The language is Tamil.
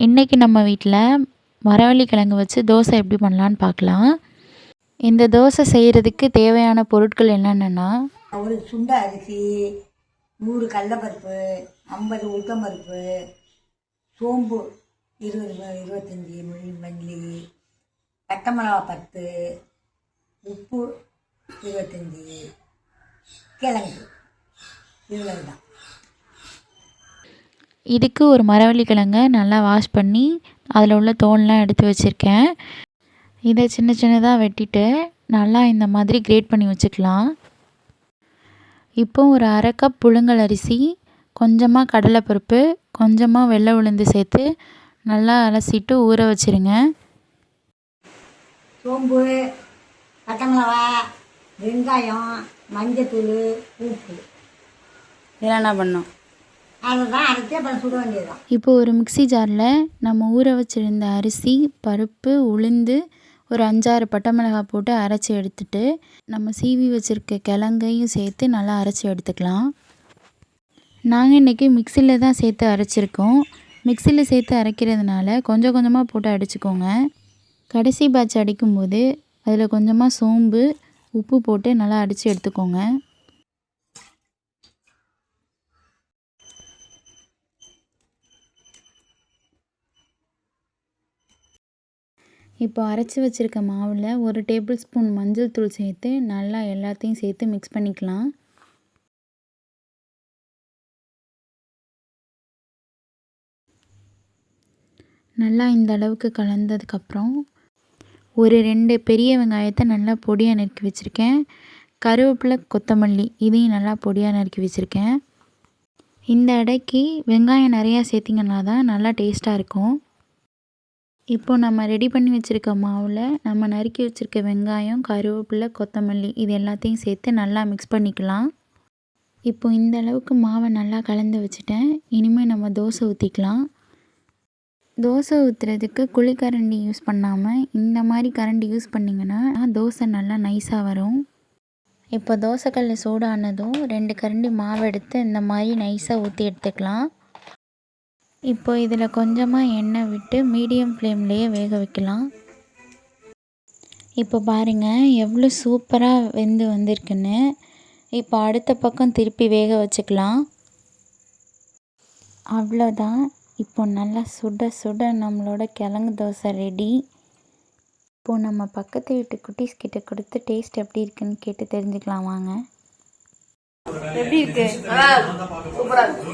இன்றைக்கி நம்ம வீட்டில் மரவள்ளி கிழங்கு வச்சு தோசை எப்படி பண்ணலான்னு பார்க்கலாம். இந்த தோசை செய்கிறதுக்கு தேவையான பொருட்கள் என்னென்னா, ஒரு சுண்ட அரிசி, 100 கடலைப்பருப்பு, 50 உளுத்தம்பருப்பு, சோம்பு 20-25 மல்லி, பட்டை மிளகா 10, உப்பு 25, கிழங்கு இவ்வளவுதான். இதுக்கு ஒரு மரவள்ளி கிழங்கை நல்லா வாஷ் பண்ணி அதில் உள்ள தோல்லாம் எடுத்து வச்சுருக்கேன். இதை சின்ன சின்னதாக வெட்டிட்டு நல்லா இந்த மாதிரி கிரேட் பண்ணி வச்சுக்கலாம். இப்போ ஒரு அரை கப் புழுங்கல் அரிசி, கொஞ்சமாக கடலைப்பருப்பு, கொஞ்சமாக வெள்ளை உளுந்து சேர்த்து நல்லா அலசிட்டு ஊற வச்சுருங்க. சோம்பு, பட்டை மிளகா, வெங்காயம், மஞ்சத்தூள், உப்பு இதெல்லாம் என்ன பண்ணோம்? அதுதான் அரைச்சி அப்புறம் சுட வேண்டியதுதான். இப்போ ஒரு மிக்ஸி ஜாரில் நம்ம ஊற வச்சுருந்த அரிசி, பருப்பு, உளுந்து, ஒரு 5-6 பட்டை மிளகாய் போட்டு அரைச்சி எடுத்துட்டு நம்ம சீவி வச்சுருக்க கிழங்கையும் சேர்த்து நல்லா அரைச்சி எடுத்துக்கலாம். நாங்கள் இன்றைக்கி மிக்சியில் தான் சேர்த்து அரைச்சிருக்கோம். மிக்சியில் சேர்த்து அரைக்கிறதுனால கொஞ்சம் கொஞ்சமாக போட்டு அடிச்சுக்கோங்க. கடைசி பேட்ச் அடிக்கும்போது அதில் கொஞ்சமாக சோம்பு, உப்பு போட்டு நல்லா அடித்து எடுத்துக்கோங்க. இப்போ அரைச்சி வச்சுருக்க மாவில் 1 டேபிள் ஸ்பூன் மஞ்சள் தூள் சேர்த்து நல்லா எல்லாத்தையும் சேர்த்து மிக்ஸ் பண்ணிக்கலாம். நல்லா இந்த அளவுக்கு கலந்ததுக்கப்புறம் ஒரு 2 பெரிய வெங்காயத்தை நல்லா பொடியாக நறுக்கி வச்சுருக்கேன். கருவேப்பிலை, கொத்தமல்லி இதையும் நல்லா பொடியாக நறுக்கி வச்சுருக்கேன். இந்த அடைக்கு வெங்காயம் நிறையா சேர்த்திங்கன்னா தான் நல்லா டேஸ்ட்டாக இருக்கும். இப்போ நம்ம ரெடி பண்ணி வச்சுருக்க மாவில் நம்ம நறுக்கி வச்சுருக்க வெங்காயம், கருவேப்பிலை, கொத்தமல்லி இது எல்லாத்தையும் சேர்த்து நல்லா மிக்ஸ் பண்ணிக்கலாம். இப்போ இந்த அளவுக்கு மாவை நல்லா கலந்து வச்சுட்டேன். இனிமேல் நம்ம தோசை ஊற்றிக்கலாம். தோசை ஊற்றுறதுக்கு குழிக்கரண்டி யூஸ் பண்ணாமல் இந்த மாதிரி கரண்டி யூஸ் பண்ணிங்கன்னா தோசை நல்லா நைஸாக வரும். இப்போ தோசைக்கல் சூடானதும் 2 கரண்டி மாவு எடுத்து இந்த மாதிரி நைஸாக ஊற்றி எடுத்துக்கலாம். இப்போ இதில் கொஞ்சமாக எண்ணெய் விட்டு மீடியம் ஃப்ளேம்லேயே வேக வைக்கலாம். இப்போ பாருங்கள் எவ்வளோ சூப்பராக வெந்து வந்திருக்குன்னு. இப்போ அடுத்த பக்கம் திருப்பி வேக வச்சுக்கலாம். அவ்வளோதான். இப்போ நல்லா சுட சுட நம்மளோட கிழங்கு தோசை ரெடி. இப்போது நம்ம பக்கத்து வீட்டு குட்டீஸ் கிட்ட கொடுத்து டேஸ்ட் எப்படி இருக்குன்னு கேட்டு தெரிஞ்சுக்கலாம் வாங்க. எப்படி இருக்கு? சூப்பராக இருக்கு.